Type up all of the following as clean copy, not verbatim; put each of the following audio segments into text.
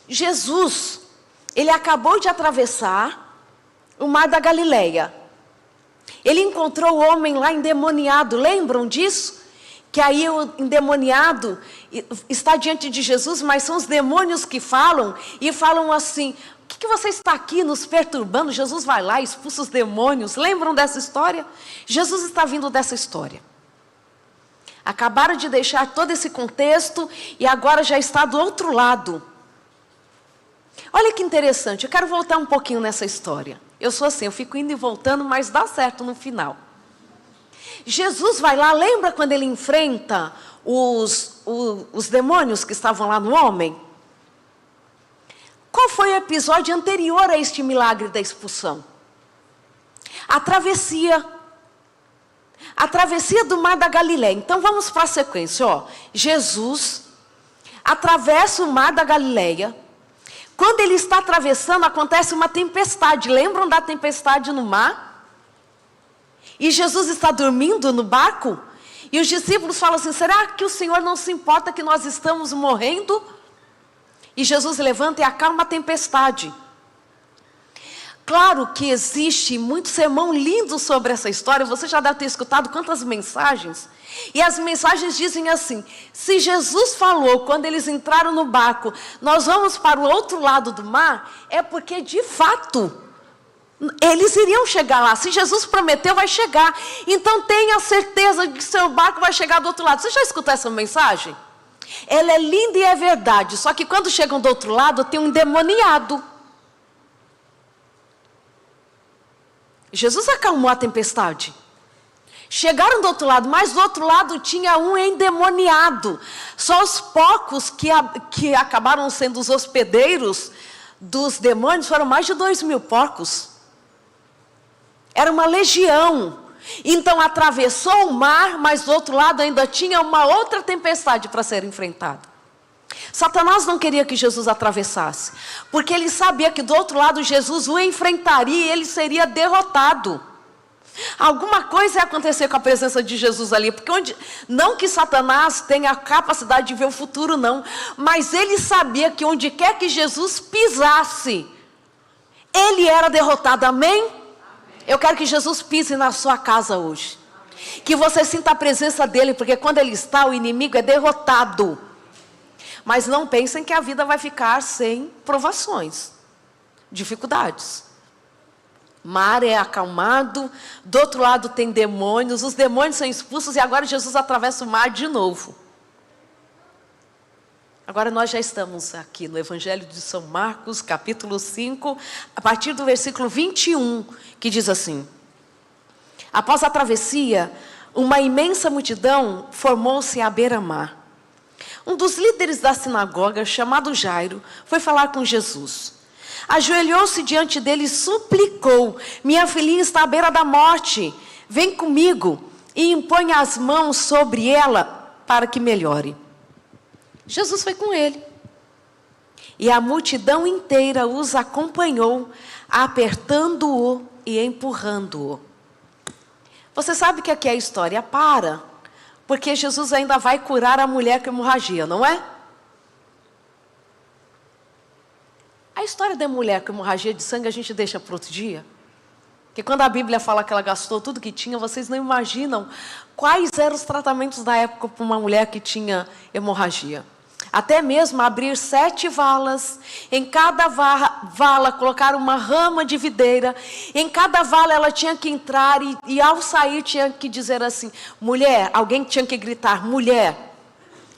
Jesus, ele acabou de atravessar o mar da Galileia. Ele encontrou o homem lá endemoniado, lembram disso? Que aí o endemoniado está diante de Jesus, mas são os demônios que falam, e falam assim: o que você está aqui nos perturbando? Jesus vai lá e expulsa os demônios. Lembram dessa história? Jesus está vindo dessa história. Acabaram de deixar todo esse contexto e agora já está do outro lado. Olha que interessante, eu quero voltar um pouquinho nessa história. Eu sou assim, eu fico indo e voltando, mas dá certo no final. Jesus vai lá, lembra quando ele enfrenta os demônios que estavam lá no homem? Qual foi o episódio anterior a este milagre da expulsão? A travessia do mar da Galileia. Então vamos para a sequência, ó. Jesus atravessa o mar da Galileia. Quando ele está atravessando, acontece uma tempestade. Lembram da tempestade no mar? E Jesus está dormindo no barco? E os discípulos falam assim: será que o Senhor não se importa que nós estamos morrendo? E Jesus levanta e acalma a tempestade. Claro que existe muito sermão lindo sobre essa história. Você já deve ter escutado quantas mensagens. E as mensagens dizem assim: se Jesus falou quando eles entraram no barco, nós vamos para o outro lado do mar, é porque de fato eles iriam chegar lá. Se Jesus prometeu, vai chegar. Então tenha certeza de que seu barco vai chegar do outro lado. Você já escutou essa mensagem? Ela é linda e é verdade. Só que quando chegam do outro lado, tem um endemoniado. Jesus acalmou a tempestade. Chegaram do outro lado, mas do outro lado tinha um endemoniado. Só os poucos que acabaram sendo os hospedeiros dos demônios foram mais de 2.000 porcos. Era uma legião. Então atravessou o mar, mas do outro lado ainda tinha uma outra tempestade para ser enfrentada. Satanás não queria que Jesus atravessasse, porque ele sabia que do outro lado Jesus o enfrentaria e ele seria derrotado. Alguma coisa ia acontecer com a presença de Jesus ali, porque não que Satanás tenha a capacidade de ver o futuro, não, mas ele sabia que onde quer que Jesus pisasse, ele era derrotado, amém? Eu quero que Jesus pise na sua casa hoje. Que você sinta a presença dele, porque quando ele está, o inimigo é derrotado. Mas não pensem que a vida vai ficar sem provações, dificuldades. Mar é acalmado, do outro lado tem demônios, os demônios são expulsos e agora Jesus atravessa o mar de novo. Agora nós já estamos aqui no Evangelho de São Marcos, capítulo 5, a partir do versículo 21, que diz assim: após a travessia, uma imensa multidão formou-se à beira-mar. Um dos líderes da sinagoga, chamado Jairo, foi falar com Jesus. Ajoelhou-se diante dele e suplicou: minha filhinha está à beira da morte, vem comigo e impõe as mãos sobre ela para que melhore. Jesus foi com ele. E a multidão inteira os acompanhou, apertando-o e empurrando-o. Você sabe que aqui a história para, porque Jesus ainda vai curar a mulher com hemorragia, não é? A história da mulher com hemorragia de sangue a gente deixa para outro dia. Porque quando a Bíblia fala que ela gastou tudo que tinha, vocês não imaginam quais eram os tratamentos da época para uma mulher que tinha hemorragia. Até mesmo abrir 7 valas, em cada vala colocar uma rama de videira, em cada vala ela tinha que entrar e ao sair tinha que dizer assim: mulher, alguém tinha que gritar: mulher,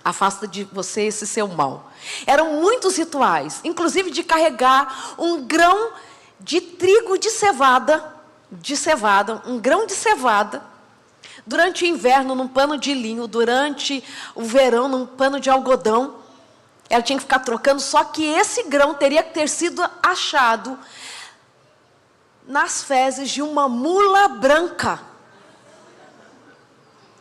afasta de você esse seu mal. Eram muitos rituais, inclusive de carregar um grão de trigo de cevada, um grão de cevada, durante o inverno num pano de linho, durante o verão num pano de algodão. Ela tinha que ficar trocando, só que esse grão teria que ter sido achado nas fezes de uma mula branca.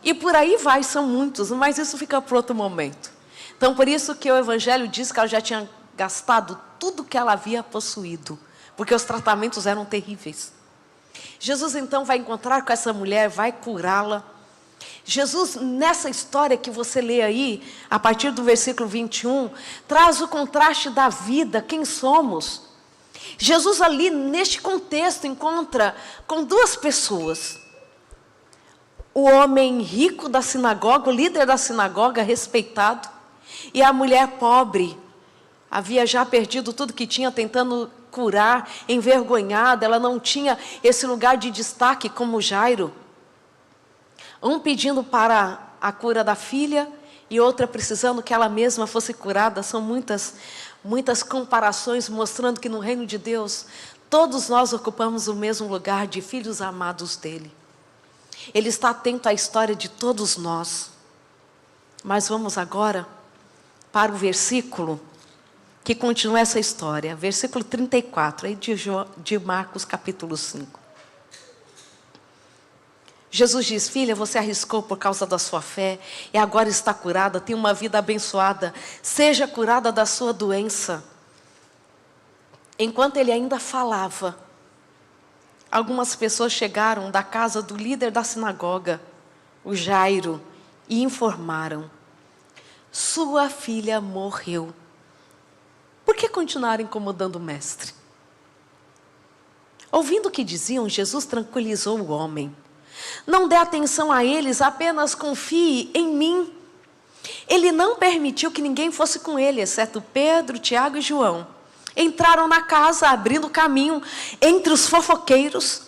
E por aí vai, são muitos, mas isso fica para outro momento. Então, por isso que o Evangelho diz que ela já tinha gastado tudo que ela havia possuído, porque os tratamentos eram terríveis. Jesus então vai encontrar com essa mulher, vai curá-la. Jesus, nessa história que você lê aí, a partir do versículo 21, traz o contraste da vida, quem somos. Jesus ali, neste contexto, encontra com duas pessoas. O homem rico da sinagoga, o líder da sinagoga, respeitado, e a mulher pobre, havia já perdido tudo que tinha, tentando curar, envergonhada, ela não tinha esse lugar de destaque como Jairo. Um pedindo para a cura da filha e outra precisando que ela mesma fosse curada. São muitas comparações mostrando que no reino de Deus, todos nós ocupamos o mesmo lugar de filhos amados dele. Ele está atento à história de todos nós. Mas vamos agora para o versículo que continua essa história. Versículo 34, aí de Marcos capítulo 5. Jesus diz: filha, você arriscou por causa da sua fé e agora está curada, tem uma vida abençoada. Seja curada da sua doença. Enquanto ele ainda falava, algumas pessoas chegaram da casa do líder da sinagoga, o Jairo, e informaram: sua filha morreu. Por que continuar incomodando o mestre? Ouvindo o que diziam, Jesus tranquilizou o homem. Não dê atenção a eles, apenas confie em mim. Ele não permitiu que ninguém fosse com ele, exceto Pedro, Tiago e João. Entraram na casa, abrindo caminho entre os fofoqueiros,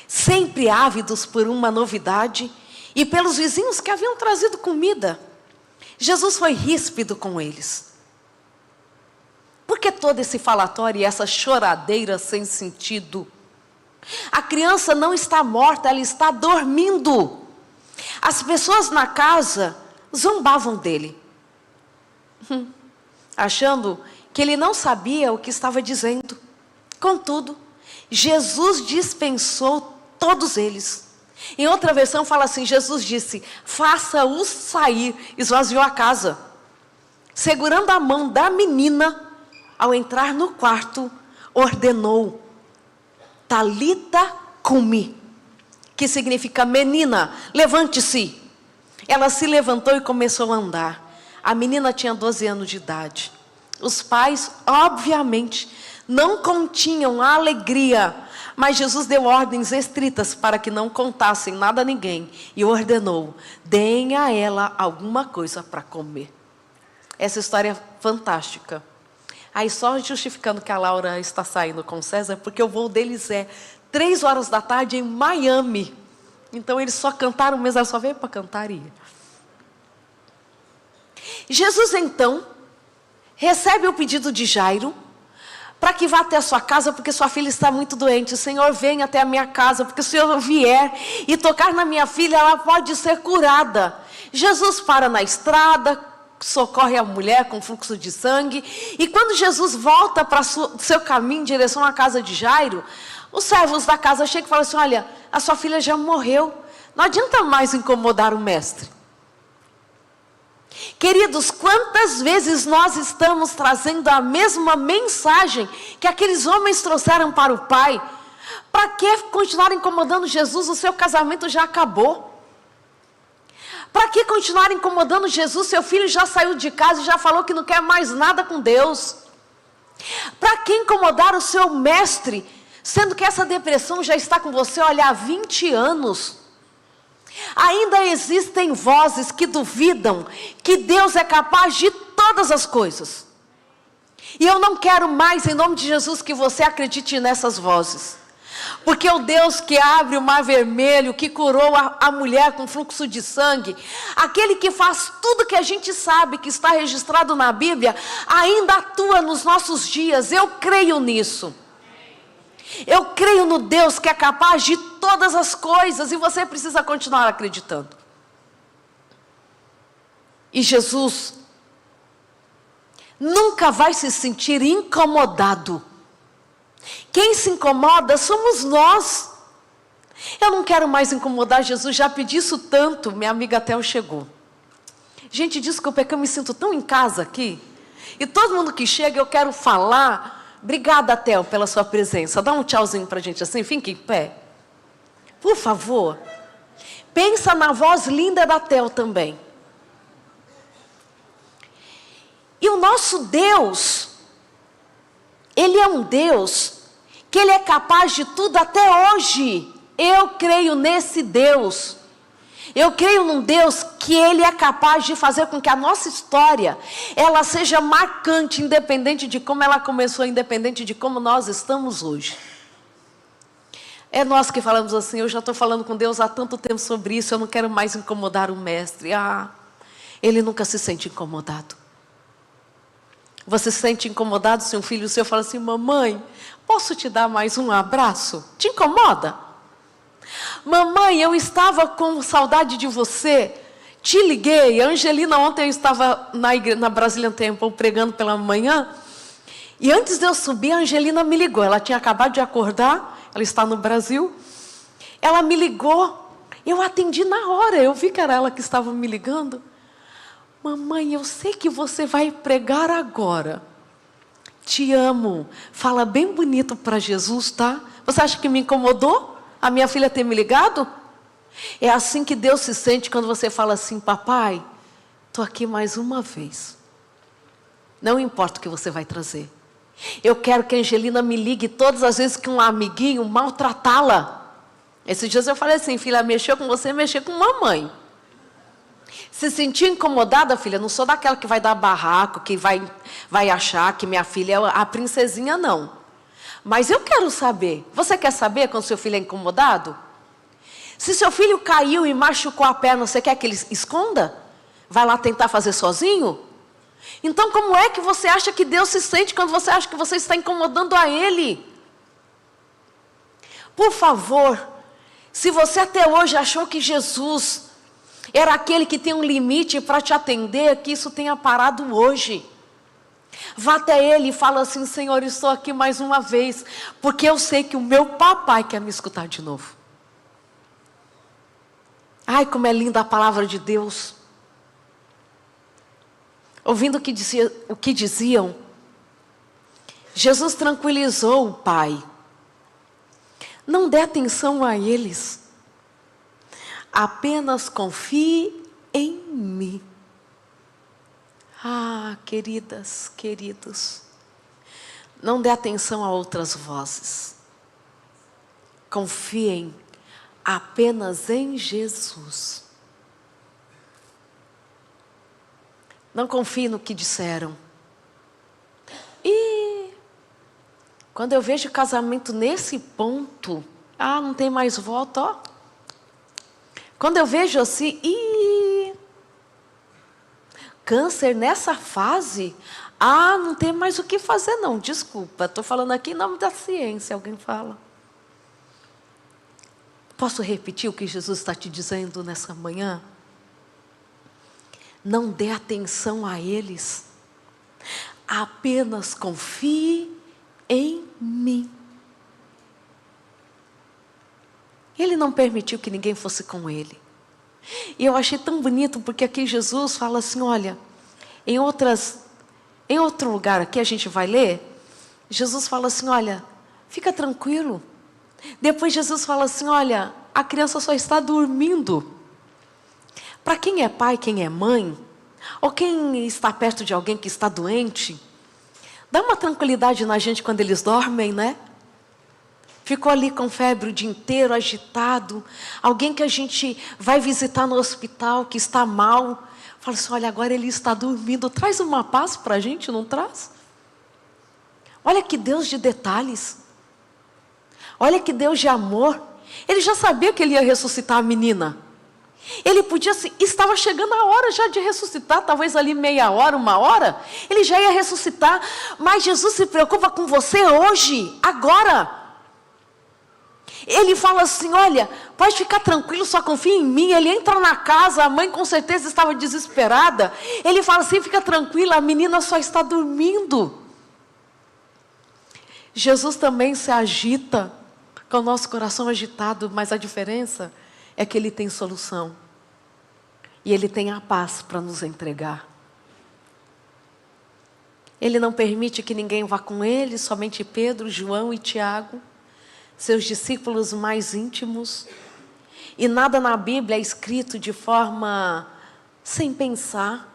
sempre ávidos por uma novidade, e pelos vizinhos que haviam trazido comida. Jesus foi ríspido com eles. Por que todo esse falatório e essa choradeira sem sentido? A criança não está morta, ela está dormindo. As pessoas na casa zombavam dele, achando que ele não sabia o que estava dizendo. Contudo, Jesus dispensou todos eles. Em outra versão fala assim: Jesus disse: faça-os sair. Esvaziou a casa. Segurando a mão da menina, ao entrar no quarto, ordenou: Talita cumi, que significa menina, levante-se. Ela se levantou e começou a andar. A menina tinha 12 anos de idade. Os pais, obviamente, não continham a alegria, mas Jesus deu ordens estritas para que não contassem nada a ninguém e ordenou: deem a ela alguma coisa para comer. Essa história é fantástica. Aí só justificando que a Laura está saindo com César, porque o voo deles é 3 horas da tarde em Miami. Então eles só cantaram mesmo, ela só veio para cantar e ir. Jesus então recebe o pedido de Jairo para que vá até a sua casa, porque sua filha está muito doente. Senhor, venha até a minha casa, porque se o Senhor vier e tocar na minha filha, ela pode ser curada. Jesus para na estrada, socorre a mulher com fluxo de sangue, e quando Jesus volta para seu caminho em direção à casa de Jairo, os servos da casa chegam e falam assim: olha, a sua filha já morreu, não adianta mais incomodar o mestre. Queridos, quantas vezes nós estamos trazendo a mesma mensagem que aqueles homens trouxeram para o pai? Para que continuar incomodando Jesus? O seu casamento já acabou. Para que continuar incomodando Jesus? Seu filho já saiu de casa e já falou que não quer mais nada com Deus. Para que incomodar o seu mestre, sendo que essa depressão já está com você, olha, há 20 anos. Ainda existem vozes que duvidam que Deus é capaz de todas as coisas. E eu não quero mais, em nome de Jesus, que você acredite nessas vozes. Porque o Deus que abre o mar vermelho, que curou a mulher com fluxo de sangue, aquele que faz tudo que a gente sabe que está registrado na Bíblia, ainda atua nos nossos dias. Eu creio nisso. Eu creio no Deus que é capaz de todas as coisas, e você precisa continuar acreditando. E Jesus nunca vai se sentir incomodado. Quem se incomoda somos nós. Eu não quero mais incomodar Jesus, já pedi isso tanto. Minha amiga Tel chegou. Gente, desculpa, é que eu me sinto tão em casa aqui. E todo mundo que chega eu quero falar. Obrigada, Tel, pela sua presença. Dá um tchauzinho pra gente assim, fique em pé. Por favor. Pensa na voz linda da Theo também. E o nosso Deus, Ele é um Deus que Ele é capaz de tudo até hoje. Eu creio nesse Deus. Eu creio num Deus que Ele é capaz de fazer com que a nossa história, ela seja marcante, independente de como ela começou, independente de como nós estamos hoje. É nós que falamos assim, eu já estou falando com Deus há tanto tempo sobre isso, eu não quero mais incomodar o mestre. Ele nunca se sente incomodado. Você se sente incomodado se um filho seu fala assim, mamãe, posso te dar mais um abraço? Te incomoda? Mamãe, eu estava com saudade de você, te liguei. A Angelina, ontem eu estava na Brazilian Temple pregando pela manhã, e antes de eu subir, a Angelina me ligou. Ela tinha acabado de acordar, ela está no Brasil. Ela me ligou, eu atendi na hora, eu vi que era ela que estava me ligando. Mamãe, eu sei que você vai pregar agora. Te amo. Fala bem bonito para Jesus, tá? Você acha que me incomodou a minha filha ter me ligado? É assim que Deus se sente quando você fala assim, papai, estou aqui mais uma vez. Não importa o que você vai trazer. Eu quero que a Angelina me ligue todas as vezes que um amiguinho maltratá-la. Esses dias eu falei assim, filha, mexeu com você, mexeu com mamãe. Se sentir incomodada, filha, não sou daquela que vai dar barraco, que vai achar que minha filha é a princesinha, não. Mas eu quero saber. Você quer saber quando seu filho é incomodado? Se seu filho caiu e machucou a perna, você quer que ele esconda? Vai lá tentar fazer sozinho? Então como é que você acha que Deus se sente quando você acha que você está incomodando a Ele? Por favor, se você até hoje achou que Jesus era aquele que tem um limite para te atender, que isso tenha parado hoje. Vá até Ele e fala assim, Senhor, estou aqui mais uma vez, porque eu sei que o meu papai quer me escutar de novo. Ai, como é linda a palavra de Deus. Ouvindo o que diziam, Jesus tranquilizou o pai. Não dê atenção a eles. Apenas confie em mim. Queridas, queridos, não dê atenção a outras vozes. Confiem apenas em Jesus. Não confie no que disseram. E quando eu vejo casamento nesse ponto, não tem mais volta, ó. Quando eu vejo assim, câncer nessa fase, não tem mais o que fazer não, desculpa, estou falando aqui em nome da ciência, alguém fala. Posso repetir o que Jesus está te dizendo nessa manhã? Não dê atenção a eles, apenas confie em mim. Ele não permitiu que ninguém fosse com ele. E eu achei tão bonito, porque aqui Jesus fala assim, olha, em outro lugar aqui a gente vai ler, Jesus fala assim, olha, fica tranquilo. Depois Jesus fala assim, olha, a criança só está dormindo. Para quem é pai, quem é mãe, ou quem está perto de alguém que está doente, dá uma tranquilidade na gente quando eles dormem, né? Ficou ali com febre o dia inteiro, agitado. Alguém que a gente vai visitar no hospital, que está mal. Fala assim, olha, agora ele está dormindo. Traz uma paz para a gente, não traz? Olha que Deus de detalhes. Olha que Deus de amor. Ele já sabia que ele ia ressuscitar a menina. Ele podia, estava chegando a hora já de ressuscitar, talvez ali meia hora, uma hora. Ele já ia ressuscitar. Mas Jesus se preocupa com você hoje, agora. Ele fala assim, olha, pode ficar tranquilo, só confia em mim. Ele entra na casa, a mãe com certeza estava desesperada. Ele fala assim, fica tranquila, a menina só está dormindo. Jesus também se agita, com o nosso coração agitado, mas a diferença é que Ele tem solução. E Ele tem a paz para nos entregar. Ele não permite que ninguém vá com Ele, somente Pedro, João e Tiago, seus discípulos mais íntimos. E nada na Bíblia é escrito de forma sem pensar.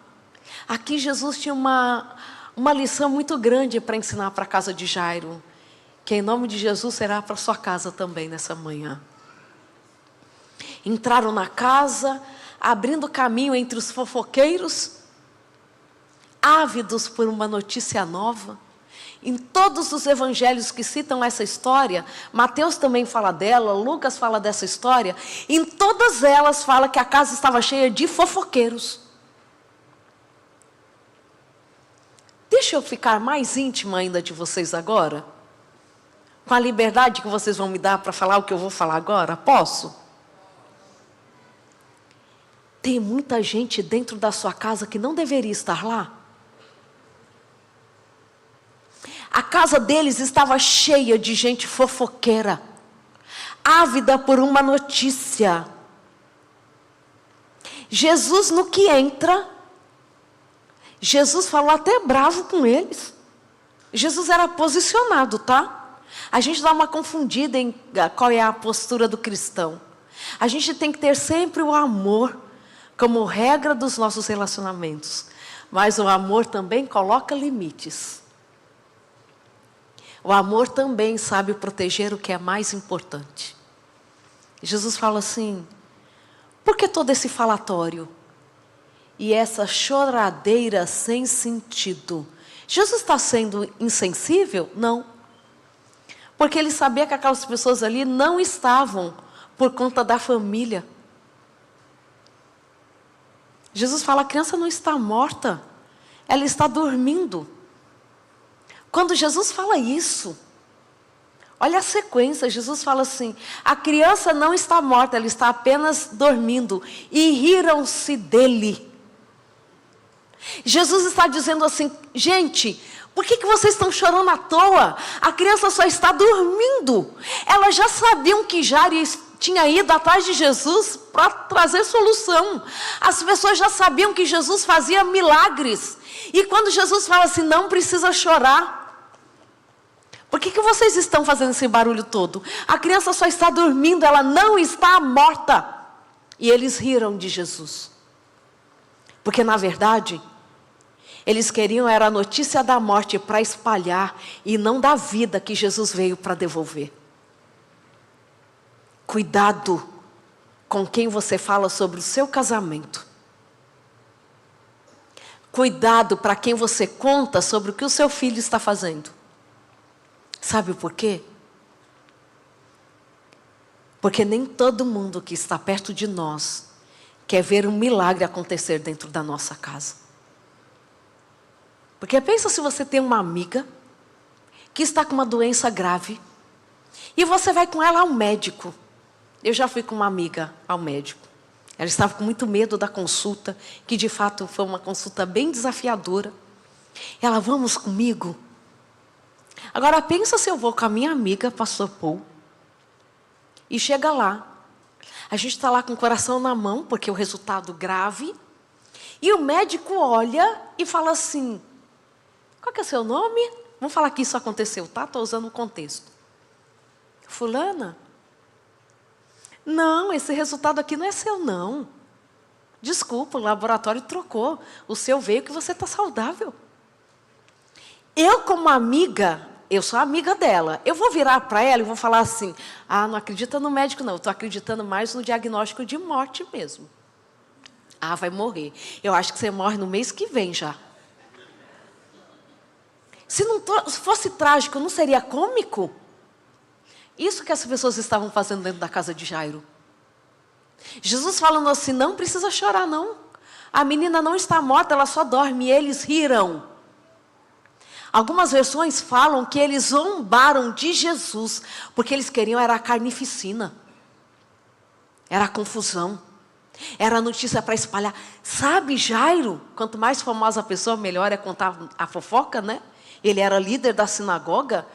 Aqui Jesus tinha uma lição muito grande para ensinar para a casa de Jairo, que em nome de Jesus será para a sua casa também nessa manhã. Entraram na casa, abrindo caminho entre os fofoqueiros, ávidos por uma notícia nova. Em todos os evangelhos que citam essa história, Mateus também fala dela, Lucas fala dessa história, em todas elas fala que a casa estava cheia de fofoqueiros. Deixa eu ficar mais íntima ainda de vocês agora, com a liberdade que vocês vão me dar para falar o que eu vou falar agora, posso? Tem muita gente dentro da sua casa que não deveria estar lá. A casa deles estava cheia de gente fofoqueira, ávida por uma notícia. Jesus, no que entra, Jesus falou até bravo com eles. Jesus era posicionado, tá? A gente dá uma confundida em qual é a postura do cristão. A gente tem que ter sempre o amor como regra dos nossos relacionamentos. Mas o amor também coloca limites. O amor também sabe proteger o que é mais importante. Jesus fala assim: por que todo esse falatório? E essa choradeira sem sentido? Jesus está sendo insensível? Não. Porque ele sabia que aquelas pessoas ali não estavam por conta da família. Jesus fala: a criança não está morta, ela está dormindo. Quando Jesus fala isso, olha a sequência, Jesus fala assim: a criança não está morta, ela está apenas dormindo. E riram-se dele. Jesus está dizendo assim: gente, por que vocês estão chorando à toa? A criança só está dormindo. Elas já sabiam que Jairo tinha ido atrás de Jesus para trazer solução. As pessoas já sabiam que Jesus fazia milagres. E quando Jesus fala assim: não precisa chorar, por que vocês estão fazendo esse barulho todo? A criança só está dormindo, ela não está morta. E eles riram de Jesus. Porque na verdade, eles queriam era a notícia da morte para espalhar e não da vida que Jesus veio para devolver. Cuidado com quem você fala sobre o seu casamento. Cuidado para quem você conta sobre o que o seu filho está fazendo. Sabe por quê? Porque nem todo mundo que está perto de nós quer ver um milagre acontecer dentro da nossa casa. Porque pensa se você tem uma amiga que está com uma doença grave e você vai com ela ao médico. Eu já fui com uma amiga ao médico. Ela estava com muito medo da consulta, que de fato foi uma consulta bem desafiadora. Ela: vamos comigo? Agora pensa se eu vou com a minha amiga, pastor Paul, e chega lá. A gente está lá com o coração na mão, porque o resultado grave. E o médico olha e fala assim: qual que é o seu nome? Vamos falar que isso aconteceu, tá? Estou usando o contexto. Fulana? Não, esse resultado aqui não é seu, não. Desculpa, o laboratório trocou. O seu veio que você está saudável. Eu, como amiga, eu sou amiga dela. Eu vou virar para ela e vou falar assim: ah, não acredita no médico não, eu estou acreditando mais no diagnóstico de morte mesmo. Ah, vai morrer. Eu acho que você morre no mês que vem já. Se não fosse trágico, não seria cômico? Isso que as pessoas estavam fazendo dentro da casa de Jairo. Jesus falando assim: não precisa chorar não. A menina não está morta, ela só dorme. E eles riram. Algumas versões falam que eles zombaram de Jesus, porque eles queriam era a carnificina. Era a confusão. Era a notícia para espalhar. Sabe, Jairo, quanto mais famosa a pessoa, melhor é contar a fofoca, né? Ele era líder da sinagoga.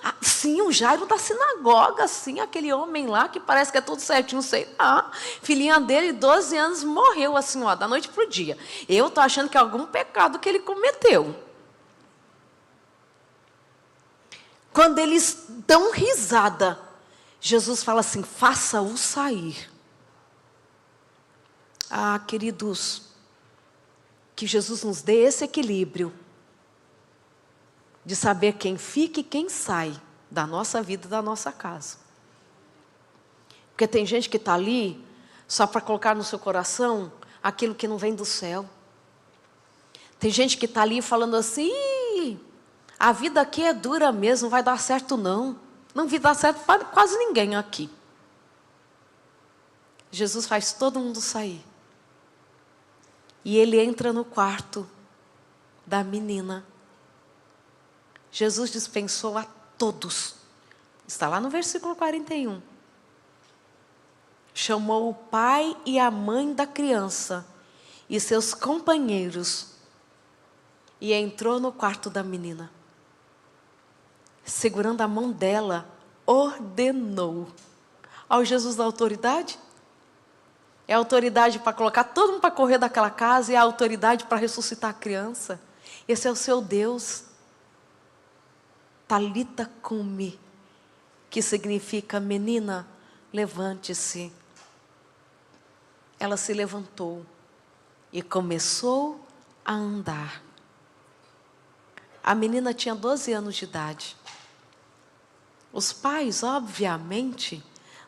Ah, sim, o Jairo da sinagoga, sim, aquele homem lá que parece que é tudo certinho, sei lá. Filhinha dele, 12 anos, morreu assim, ó, da noite para o dia. Eu estou achando que é algum pecado que ele cometeu. Quando eles dão risada, Jesus fala assim: faça-o sair. Ah, queridos, que Jesus nos dê esse equilíbrio de saber quem fica e quem sai da nossa vida e da nossa casa. Porque tem gente que está ali só para colocar no seu coração aquilo que não vem do céu. Tem gente que está ali falando assim, a vida aqui é dura mesmo, não vai dar certo não. Não vai dar certo para quase ninguém aqui. Jesus faz todo mundo sair. E ele entra no quarto da menina. Jesus dispensou a todos. Está lá no versículo 41. Chamou o pai e a mãe da criança e seus companheiros e entrou no quarto da menina. Segurando a mão dela, ordenou. Ao Jesus da autoridade? É a autoridade para colocar todo mundo para correr daquela casa e é a autoridade para ressuscitar a criança. Esse é o seu Deus. Talita cumi, que significa menina, levante-se. Ela se levantou e começou a andar. A menina tinha 12 anos de idade. Os pais, obviamente,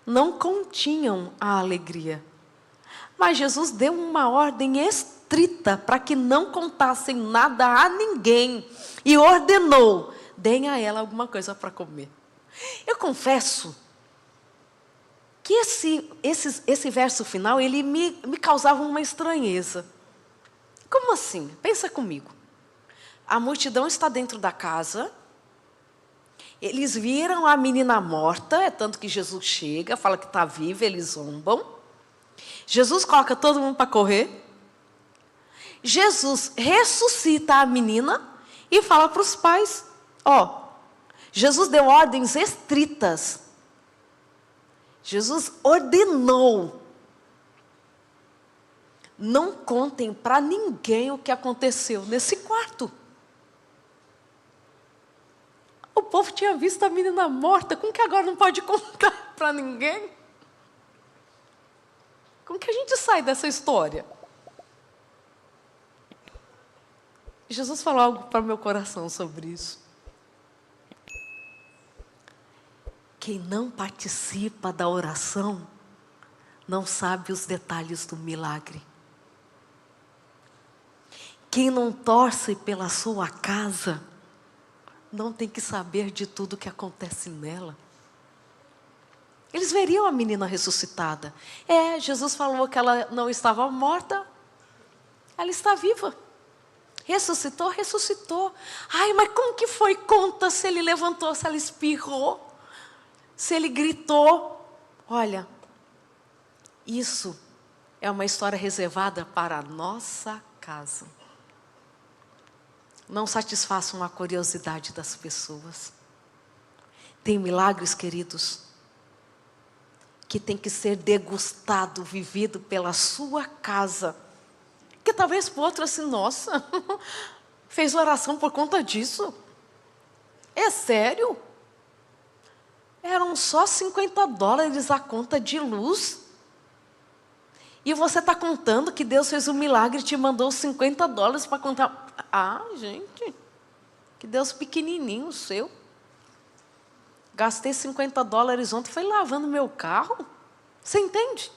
não continham a alegria. Mas Jesus deu uma ordem estrita para que não contassem nada a ninguém. E ordenou, deem a ela alguma coisa para comer. Eu confesso que esse verso final, ele me causava uma estranheza. Como assim? Pensa comigo. A multidão está dentro da casa. Eles viram a menina morta, é tanto que Jesus chega, fala que está viva, eles zombam. Jesus coloca todo mundo para correr. Jesus ressuscita a menina e fala para os pais, Jesus deu ordens estritas. Jesus ordenou. Não contem para ninguém o que aconteceu nesse quarto. O povo tinha visto a menina morta, como que agora não pode contar para ninguém? Como que a gente sai dessa história? Jesus falou algo para o meu coração sobre isso. Quem não participa da oração, não sabe os detalhes do milagre. Quem não torce pela sua casa, não tem que saber de tudo que acontece nela. Eles veriam a menina ressuscitada. Jesus falou que ela não estava morta, ela está viva. Ressuscitou, ressuscitou. Ai, mas como que foi? Conta se ele levantou, se ela espirrou, se ele gritou. Olha, isso é uma história reservada para a nossa casa. Não satisfaçam a curiosidade das pessoas. Tem milagres, queridos, que tem que ser degustado, vivido pela sua casa. Que talvez para o outro assim, nossa, fez oração por conta disso? É sério? Eram só $50 a conta de luz. E você está contando que Deus fez um milagre e te mandou $50 para contar. Ah, gente, que Deus pequenininho o seu. Gastei $50 ontem, foi lavando meu carro. Você entende?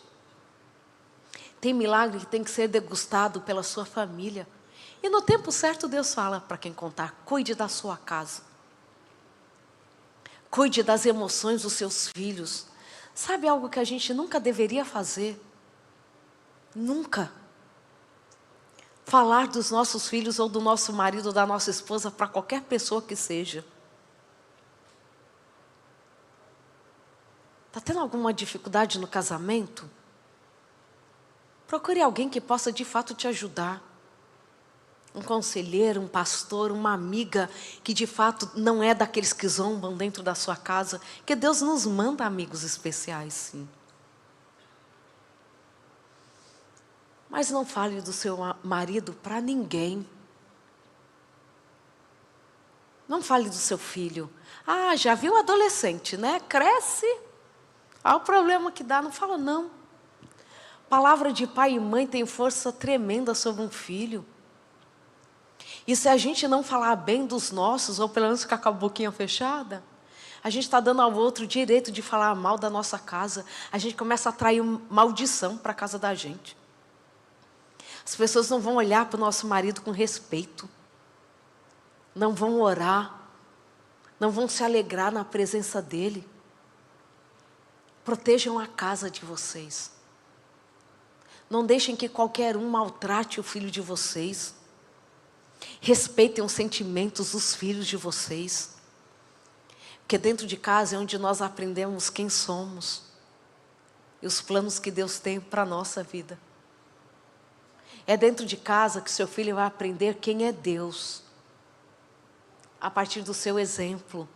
Tem milagre que tem que ser degustado pela sua família. E no tempo certo Deus fala para quem contar, cuide da sua casa. Cuide das emoções dos seus filhos. Sabe algo que a gente nunca deveria fazer? Nunca. Falar dos nossos filhos ou do nosso marido ou da nossa esposa para qualquer pessoa que seja. Está tendo alguma dificuldade no casamento? Procure alguém que possa de fato te ajudar. Um conselheiro, um pastor, uma amiga que de fato não é daqueles que zombam dentro da sua casa. Que Deus nos manda amigos especiais, sim. Mas não fale do seu marido para ninguém. Não fale do seu filho. Ah, já viu adolescente, né? Cresce. Olha o problema que dá. Não fala, não. Palavra de pai e mãe tem força tremenda sobre um filho. E se a gente não falar bem dos nossos, ou pelo menos ficar com a boquinha fechada, a gente está dando ao outro o direito de falar mal da nossa casa. A gente começa a atrair maldição para a casa da gente. As pessoas não vão olhar para o nosso marido com respeito. Não vão orar. Não vão se alegrar na presença dele. Protejam a casa de vocês. Não deixem que qualquer um maltrate o filho de vocês. Respeitem os sentimentos dos filhos de vocês. Porque dentro de casa é onde nós aprendemos quem somos. E os planos que Deus tem para a nossa vida. É dentro de casa que seu filho vai aprender quem é Deus. A partir do seu exemplo.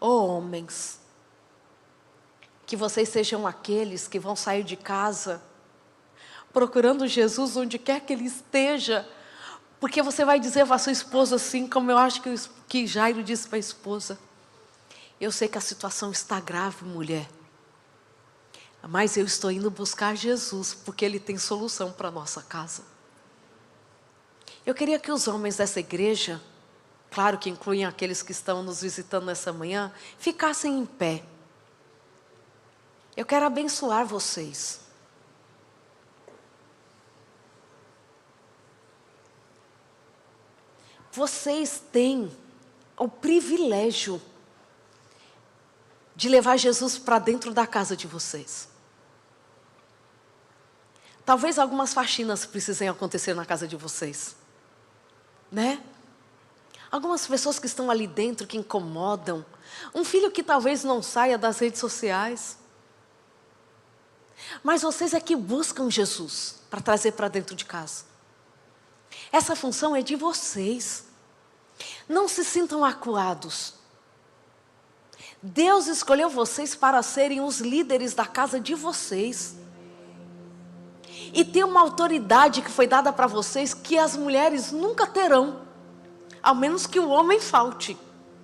Oh, homens, que vocês sejam aqueles que vão sair de casa procurando Jesus onde quer que ele esteja, porque você vai dizer para a sua esposa assim, como eu acho que Jairo disse para a esposa: eu sei que a situação está grave, mulher, mas eu estou indo buscar Jesus, porque ele tem solução para a nossa casa. Eu queria que os homens dessa igreja, claro que incluem aqueles que estão nos visitando nessa manhã, ficassem em pé. Eu quero abençoar vocês. Vocês têm o privilégio de levar Jesus para dentro da casa de vocês. Talvez algumas faxinas precisem acontecer na casa de vocês, né? Algumas pessoas que estão ali dentro que incomodam. Um filho que talvez não saia das redes sociais. Mas vocês é que buscam Jesus para trazer para dentro de casa. Essa função é de vocês. Não se sintam acuados. Deus escolheu vocês para serem os líderes da casa de vocês. E tem uma autoridade que foi dada para vocês que as mulheres nunca terão. Ao menos que o homem falte.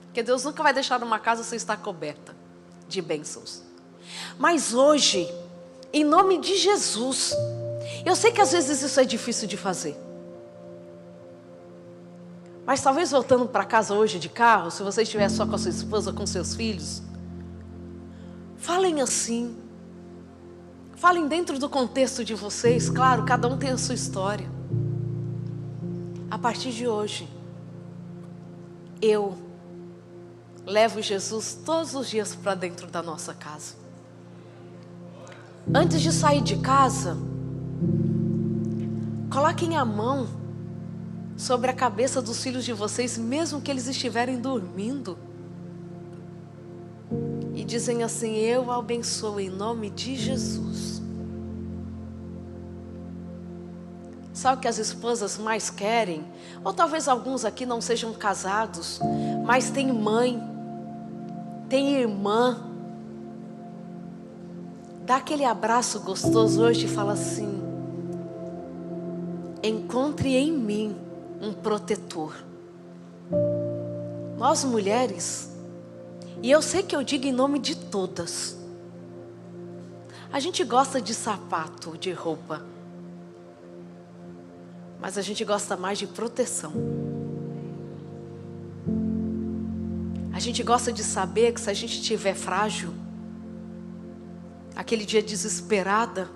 Porque Deus nunca vai deixar uma casa sem estar coberta de bênçãos. Mas hoje, em nome de Jesus, eu sei que às vezes isso é difícil de fazer. Mas talvez voltando para casa hoje de carro, se você estiver só com a sua esposa, com seus filhos, falem assim. Falem dentro do contexto de vocês, claro, cada um tem a sua história. A partir de hoje, eu levo Jesus todos os dias para dentro da nossa casa. Antes de sair de casa, coloquem a mão sobre a cabeça dos filhos de vocês, mesmo que eles estiverem dormindo. E dizem assim: eu abençoo em nome de Jesus. Sabe o que as esposas mais querem? Ou talvez alguns aqui não sejam casados, mas tem mãe, tem irmã. Dá aquele abraço gostoso hoje e fala assim: encontre em mim um protetor. Nós mulheres, e eu sei que eu digo em nome de todas, a gente gosta de sapato, de roupa, mas a gente gosta mais de proteção. A gente gosta de saber que se a gente estiver frágil, aquele dia desesperada,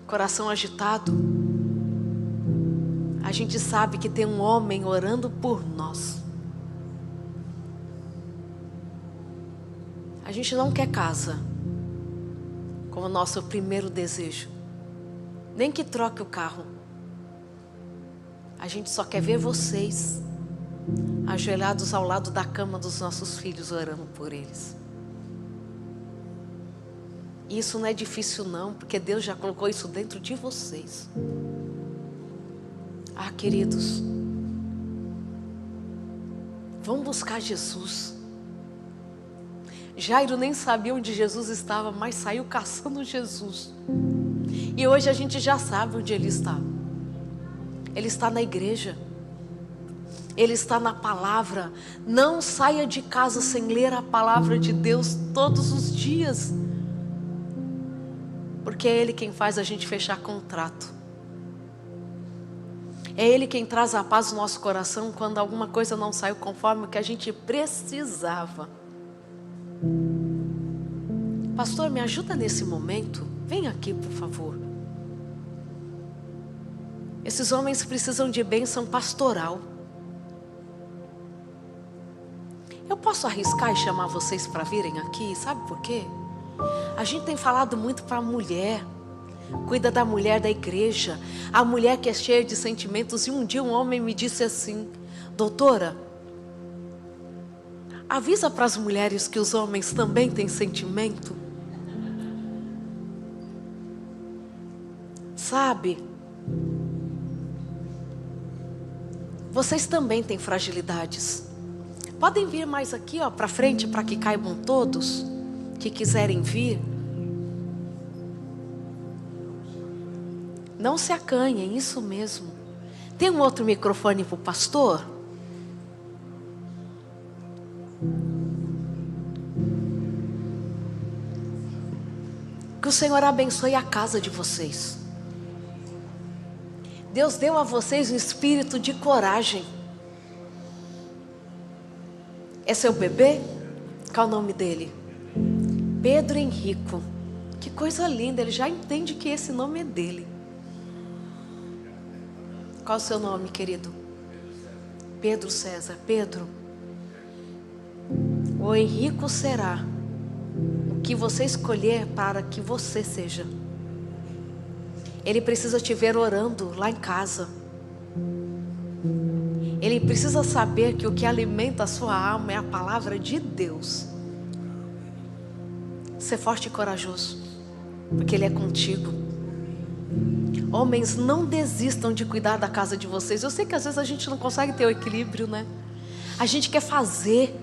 coração agitado, a gente sabe que tem um homem orando por nós. A gente não quer casa como nosso primeiro desejo, nem que troque o carro. A gente só quer ver vocês ajoelhados ao lado da cama dos nossos filhos, orando por eles. E isso não é difícil não, porque Deus já colocou isso dentro de vocês. Ah, queridos, vamos buscar Jesus. Jairo nem sabia onde Jesus estava, mas saiu caçando Jesus. E hoje a gente já sabe onde ele está. Ele está na igreja. Ele está na palavra. Não saia de casa sem ler a palavra de Deus todos os dias. Porque é Ele quem faz a gente fechar contrato. É Ele quem traz a paz no nosso coração quando alguma coisa não saiu conforme o que a gente precisava. Pastor, me ajuda nesse momento? Vem aqui, por favor. Esses homens precisam de bênção pastoral. Eu posso arriscar e chamar vocês para virem aqui? Sabe por quê? A gente tem falado muito para a mulher. Cuida da mulher da igreja. A mulher que é cheia de sentimentos. E um dia um homem me disse assim: doutora, avisa para as mulheres que os homens também têm sentimento. Sabe? Vocês também têm fragilidades. Podem vir mais aqui, ó, para frente, para que caibam todos que quiserem vir. Não se acanhem, isso mesmo. Tem um outro microfone para o pastor? Que o Senhor abençoe a casa de vocês. Deus deu a vocês um espírito de coragem. É seu bebê? Qual é o nome dele? Pedro Henrico. Que coisa linda, ele já entende que esse nome é dele. Qual é o seu nome, querido? Pedro César. Pedro, o Henrico será o que você escolher para que você seja. Ele precisa te ver orando lá em casa. Ele precisa saber que o que alimenta a sua alma é a palavra de Deus. Ser forte e corajoso, porque Ele é contigo. Homens, não desistam de cuidar da casa de vocês. Eu sei que às vezes a gente não consegue ter o equilíbrio, né? A gente quer fazer.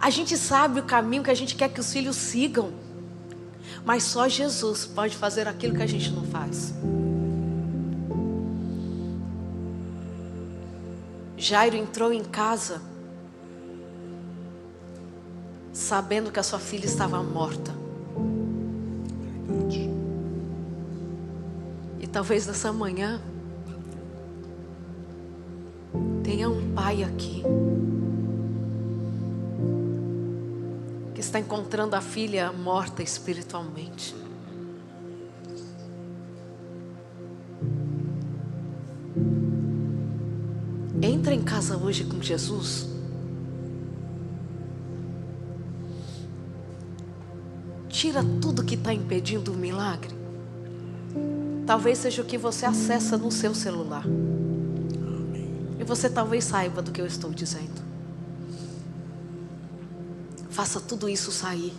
A gente sabe o caminho que a gente quer que os filhos sigam. Mas só Jesus pode fazer aquilo que a gente não faz. Jairo entrou em casa sabendo que a sua filha estava morta. E talvez nessa manhã tenha um pai aqui que está encontrando a filha morta espiritualmente. Entra em casa hoje com Jesus. Tira tudo que está impedindo o milagre. Talvez seja o que você acessa no seu celular. E você talvez saiba do que eu estou dizendo. Faça tudo isso sair.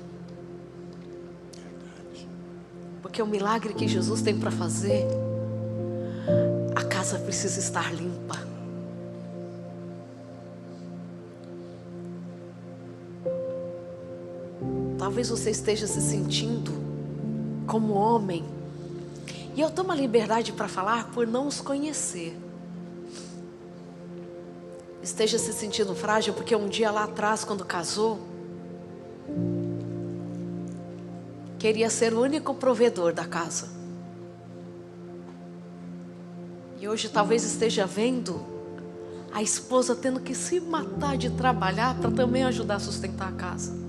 Porque o milagre que Jesus tem para fazer, a casa precisa estar limpa. Talvez você esteja se sentindo como homem. E eu tomo a liberdade para falar por não os conhecer. Esteja se sentindo frágil porque um dia lá atrás, quando casou, queria ser o único provedor da casa. E hoje talvez esteja vendo a esposa tendo que se matar de trabalhar para também ajudar a sustentar a casa.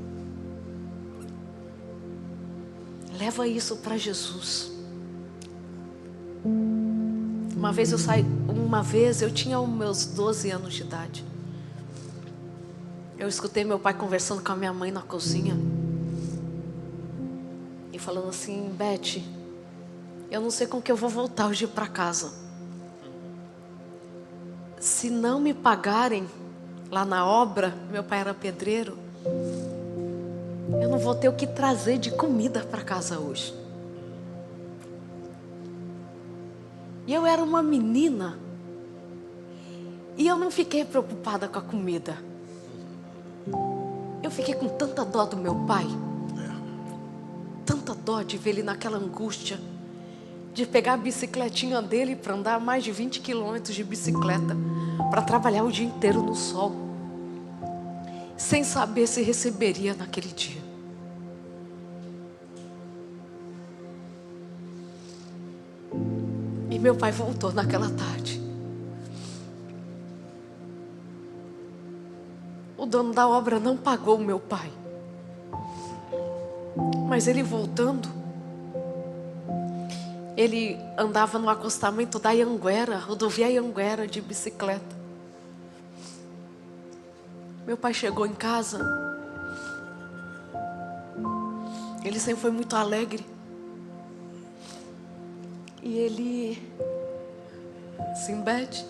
Leva isso para Jesus. Uma vez eu tinha os meus 12 anos de idade. Eu escutei meu pai conversando com a minha mãe na cozinha. E falando assim: Beth, eu não sei com que eu vou voltar hoje para casa. Se não me pagarem lá na obra, meu pai era pedreiro, eu não vou ter o que trazer de comida para casa hoje. E eu era uma menina. E eu não fiquei preocupada com a comida. Eu fiquei com tanta dó do meu pai. Tanta dó de ver ele naquela angústia. De pegar a bicicletinha dele para andar mais de 20 quilômetros de bicicleta. Para trabalhar o dia inteiro no sol. Sem saber se receberia naquele dia. E meu pai voltou naquela tarde. O dono da obra não pagou o meu pai. Mas ele voltando, ele andava no acostamento da Anhanguera, rodovia Anhanguera, de bicicleta. Meu pai chegou em casa. Ele sempre foi muito alegre. E ele... Simbete,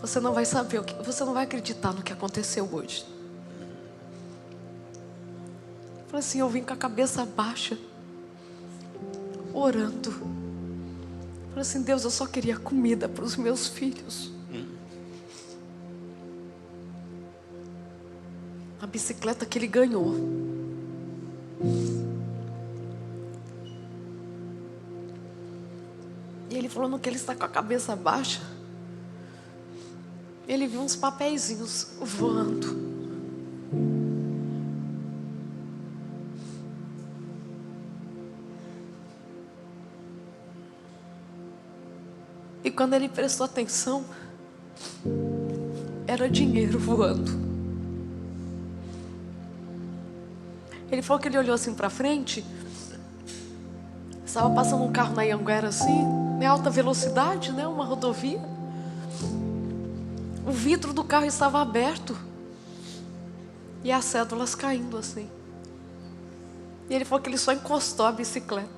você não vai saber você não vai acreditar no que aconteceu hoje. Eu falei assim, eu vim com a cabeça baixa, orando. Eu falei assim, Deus, eu só queria comida para os meus filhos. A bicicleta que ele ganhou. E ele falou que ele está com a cabeça baixa. Ele viu uns papeizinhos voando. E quando ele prestou atenção, era dinheiro voando. Ele falou que ele olhou assim para frente. Estava passando um carro na Anhanguera assim, em alta velocidade, né? Uma rodovia. O vidro do carro estava aberto. E as cédulas caindo assim. E ele falou que ele só encostou a bicicleta.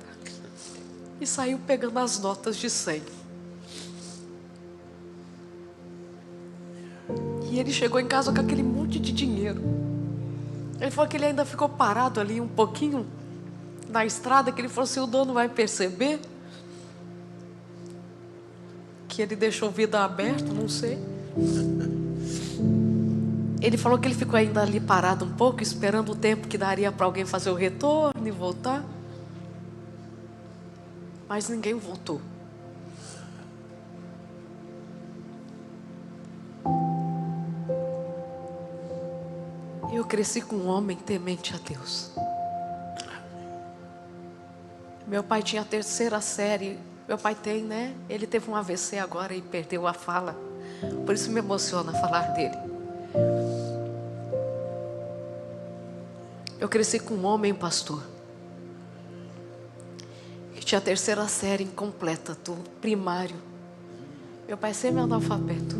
E saiu pegando as notas de 100. E ele chegou em casa com aquele monte de dinheiro. Ele falou que ele ainda ficou parado ali um pouquinho na estrada, que ele falou assim, o dono vai perceber que ele deixou o vidro aberto, não sei. Ele falou que ele ficou ainda ali parado um pouco, esperando o tempo que daria para alguém fazer o retorno e voltar. Mas ninguém voltou. Eu cresci com um homem temente a Deus. Meu pai tinha a 3ª série. Meu pai tem, né? Ele teve um AVC agora e perdeu a fala. Por isso me emociona falar dele. Eu cresci com um homem, pastor, que tinha a 3ª série incompleta do primário. Meu pai sempre é analfabeto.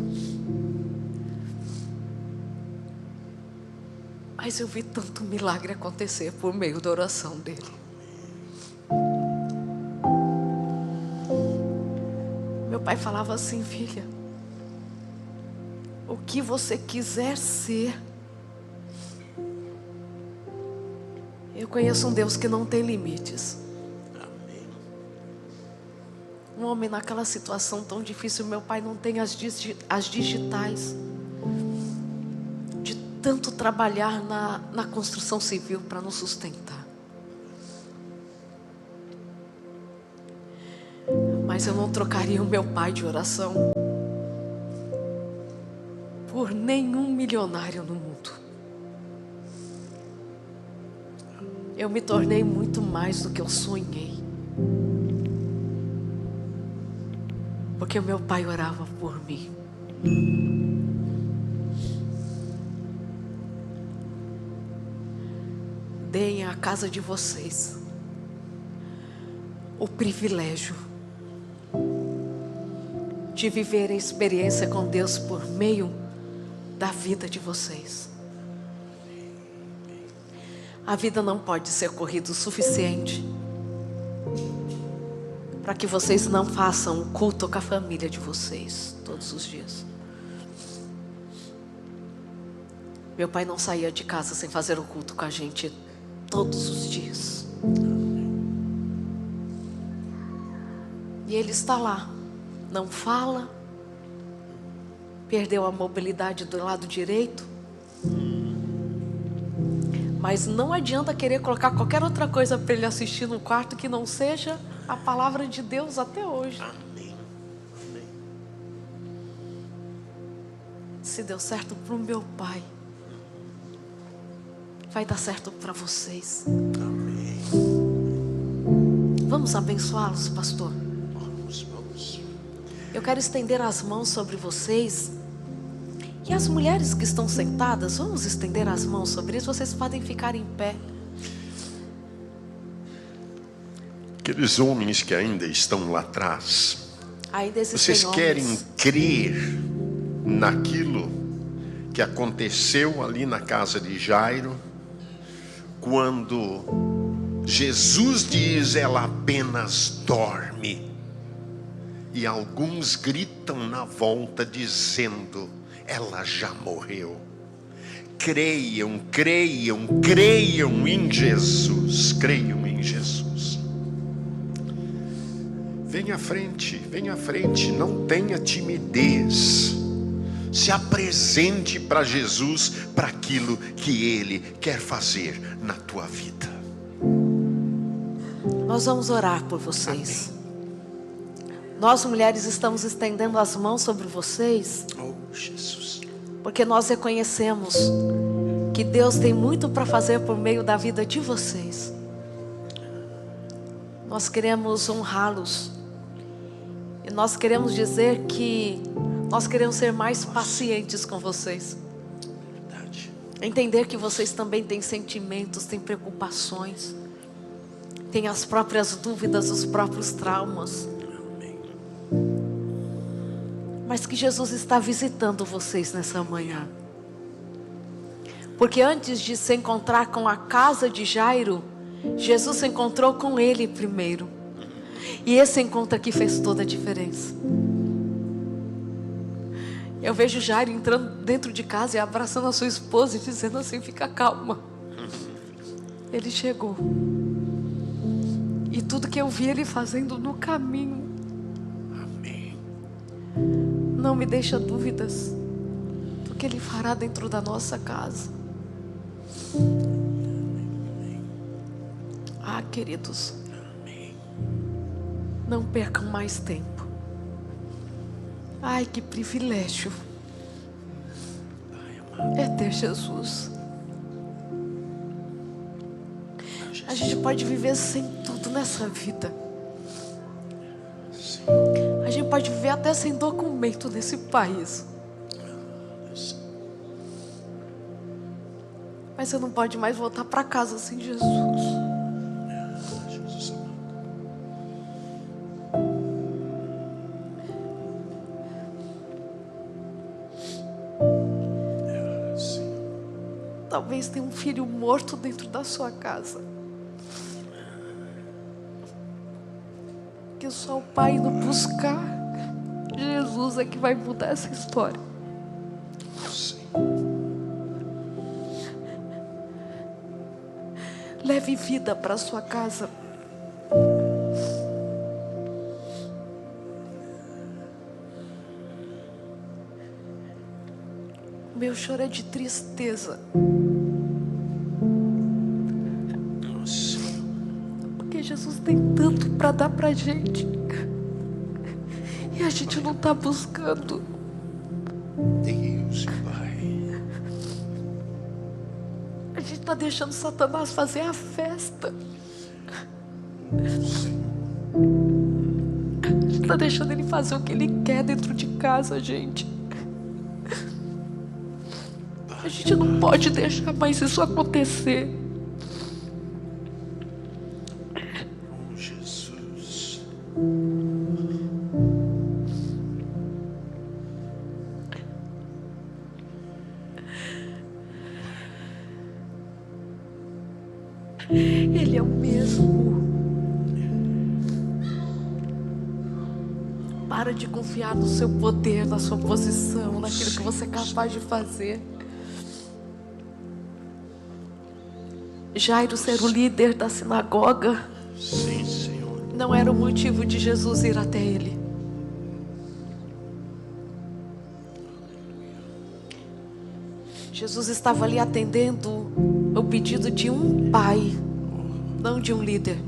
Mas eu vi tanto milagre acontecer por meio da oração dele. Meu pai falava assim, filha, o que você quiser ser. Eu conheço um Deus que não tem limites. Um homem naquela situação tão difícil, meu pai não tem as digitais. De tanto trabalhar na construção civil para nos sustentar. Mas eu não trocaria o meu pai de oração por nenhum milionário no mundo. Eu me tornei muito mais do que eu sonhei. Porque o meu pai orava por mim. Deem à casa de vocês o privilégio de viver a experiência com Deus por meio da vida de vocês. A vida não pode ser corrida o suficiente para que vocês não façam o culto com a família de vocês todos os dias. Meu pai não saía de casa sem fazer o culto com a gente todos os dias. E ele está lá, não fala, perdeu a mobilidade do lado direito. Mas não adianta querer colocar qualquer outra coisa para ele assistir no quarto que não seja a palavra de Deus até hoje. Amém. Amém. Se deu certo para o meu pai, vai dar certo para vocês. Amém. Vamos abençoá-los, pastor. Vamos, Eu quero estender as mãos sobre vocês. E as mulheres que estão sentadas, vamos estender as mãos sobre isso. Vocês podem ficar em pé. Aqueles homens que ainda estão lá atrás, Ainda existem vocês querem homens. crer naquilo que aconteceu ali na casa de Jairo, quando Jesus diz: ela apenas dorme, e alguns gritam na volta dizendo: ela já morreu. Creiam, creiam, creiam em Jesus. Creiam em Jesus. Venha à frente, não tenha timidez. Se apresente para Jesus, para aquilo que Ele quer fazer na tua vida. Nós vamos orar por vocês. Nós, mulheres, estamos estendendo as mãos sobre vocês, Oh, Jesus. porque nós reconhecemos que Deus tem muito para fazer por meio da vida de vocês. Nós queremos honrá-los. E nós queremos dizer que nós queremos ser mais pacientes com vocês. Verdade. Entender que vocês também têm sentimentos, têm preocupações, têm as próprias dúvidas, os próprios traumas. Amém. Mas que Jesus está visitando vocês nessa manhã. Porque antes de se encontrar com a casa de Jairo, Jesus se encontrou com ele primeiro. E esse encontro aqui fez toda a diferença. Eu vejo Jairo entrando dentro de casa e abraçando a sua esposa e dizendo assim: fica calma. Ele chegou. E tudo que eu vi ele fazendo no caminho, Amém. não me deixa dúvidas do que Ele fará dentro da nossa casa. Ah, queridos, não percam mais tempo. Ai, que privilégio é ter Jesus. A gente pode viver sem tudo nessa vida. A gente pode viver até sem documento nesse país. Mas você não pode mais voltar para casa sem Jesus. Talvez tenha um filho morto dentro da sua casa, que só o pai indo buscar Jesus é que vai mudar essa história. Leve vida para sua casa. O meu choro é de tristeza, porque Jesus tem tanto para dar para a gente e a gente não está buscando. Deus, Pai. A gente está deixando Satanás fazer a festa. A gente está deixando ele fazer o que ele quer dentro de casa, gente. A gente não pode deixar mais isso acontecer. Oh, Jesus. Ele é o mesmo. Para de confiar no seu poder, na sua posição, naquilo que você é capaz de fazer. Jairo ser o líder da sinagoga Sim, Senhor. não era o motivo de Jesus ir até ele. Jesus estava ali atendendo o pedido de um pai, não de um líder.